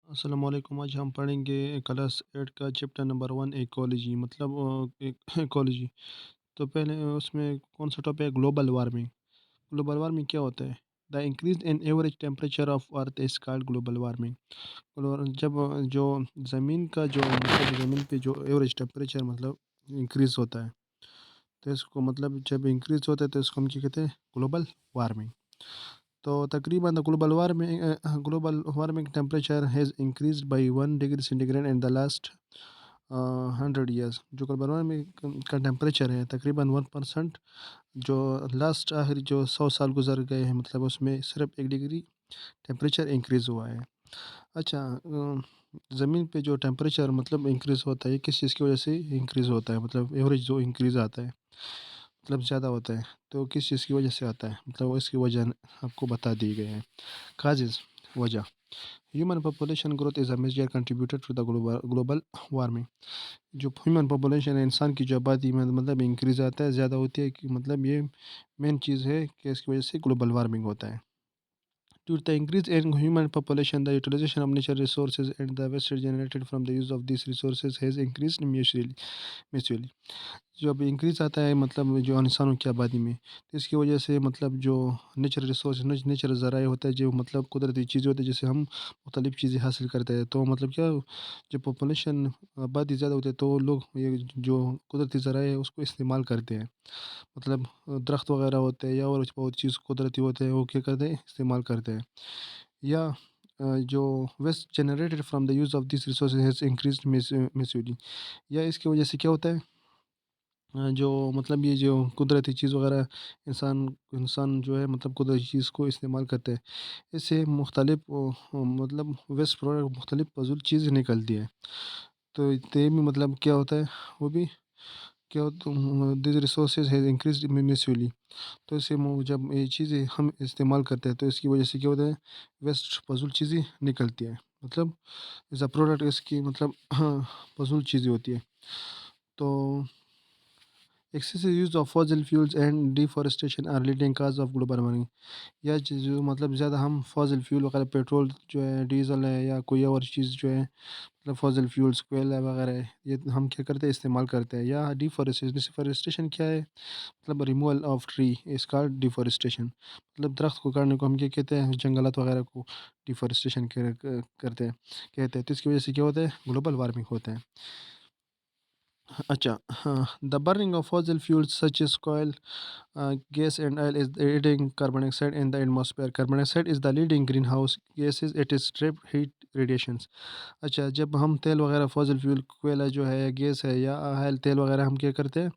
السلام علیکم، آج ہم پڑھیں گے کلاس 8 کا چیپٹر نمبر 1 ایکولوجی مطلب ایکولوجی۔ تو پہلے اس میں کون سا ٹاپک ہے؟ Global warming. گلوبل وارمنگ کیا ہوتا ہے؟ The increase in average temperature of earth is called global warming. جب جو زمین کا جو مطلب زمین پہ جو ایوریج ٹیمپریچر مطلب انکریز ہوتا ہے، تو اس کو مطلب جب انکریز ہوتا ہے تو اس کو ہم کیا کہتے ہیں؟ Global warming. تو تقریباً global warming temperature has increased by 1 degree centigrade in the last 100 years۔ جو گلوبل وارمنگ کا ٹیمپریچر ہے تقریباً 1%، جو لاسٹ آخری جو 100 سال گزر گئے ہیں، مطلب اس میں صرف 1 ڈگری ٹیمپریچر انکریز ہوا ہے۔ اچھا، زمین پہ جو ٹیمپریچر مطلب انکریز ہوتا ہے، یہ کس چیز کی وجہ سے انکریز ہوتا ہے؟ مطلب ایوریج جو انکریز آتا ہے مطلب زیادہ ہوتا ہے، تو کس چیز کی وجہ سے آتا ہے؟ مطلب اس کی وجہ آپ کو بتا دی گئی ہے۔ کازز، وجہ: human population growth is a major contributor to the global warming. جو ہیومن پاپولیشن ہے، انسان کی جو آبادی میں مطلب انکریز آتا ہے، زیادہ ہوتی ہے، کہ مطلب یہ مین چیز ہے کہ اس کی وجہ سے گلوبل وارمنگ ہوتا ہے۔ Due to the increase in human population, the utilization of natural resources and the waste generated from the use of these resources has increased massively۔ جب انکریز آتا ہے مطلب جو انسانوں کی آبادی میں، تو اس کی وجہ سے مطلب جو نیچرل ریسورس نیچرل ذرائع ہوتا ہے، جو مطلب قدرتی چیزیں ہوتی ہے جس سے ہم مختلف چیزیں حاصل کرتے ہیں، تو مطلب کیا، جب پاپولیشن آبادی زیادہ ہوتی ہے تو لوگ یہ جو قدرتی ذرائع ہے اس کو استعمال کرتے ہیں۔ مطلب درخت وغیرہ ہوتے ہیں یا اور بہت چیز قدرتی ہوتے ہیں، وہ کیا کرتے ہیں؟ استعمال کرتے ہیں۔ یا جو waste generated from the use of these resources has increased massively. یا اس کی وجہ سے کیا ہوتا ہے؟ جو مطلب یہ جو قدرتی چیز وغیرہ انسان جو ہے مطلب قدرتی چیز کو استعمال کرتے ہیں، اس سے مختلف مطلب ویسٹ پروڈکٹ، مختلف فضول چیز نکلتی ہے۔ تو یہ بھی مطلب کیا ہوتا ہے؟ وہ بھی کیا ہوتا، دیز ریسورسز ہیز انکریزڈ میسیولی۔ تو اس سے جب یہ چیزیں ہم استعمال کرتے ہیں تو اس کی وجہ سے کیا ہوتا ہے؟ ویسٹ فضول چیزیں نکلتی ہیں، مطلب ایز اے پروڈکٹ اس کی مطلب فضول چیزیں ہوتی ہے۔ تو excessive use of fossil fuels and deforestation are leading cause of global warming. یا جو مطلب زیادہ ہم فازل فیول وغیرہ، پیٹرول جو ہے، ڈیزل ہے، یا کوئی اور چیز جو ہے مطلب فازل فیولز، کوئلہ وغیرہ ہے، یہ ہم کیا کرتے ہیں؟ استعمال کرتے ہیں۔ یا ڈیفارسٹیشن کیا ہے؟ مطلب ریموول آف ٹری اس کا ڈیفارسٹیشن، مطلب درخت کو کاٹنے کو ہم کیا کہتے ہیں؟ جنگلات وغیرہ کو ڈیفارسٹیشن کرتے ہیں کہتے ہیں۔ تو اس کی وجہ سے کیا ہوتا ہے؟ گلوبل وارمنگ ہوتا ہے۔ اچھا، ہاں، the burning of fossil fuels such as coal gas and oil is adding carbon dioxide in the atmosphere۔ carbon dioxide is the leading greenhouse gases، it is trapped heat radiations۔ اچھا، جب ہم تیل وغیرہ، fossil fuel, کوئلہ جو ہے، gas ہے یا آئل، تیل وغیرہ ہم کیا کرتے ہیں؟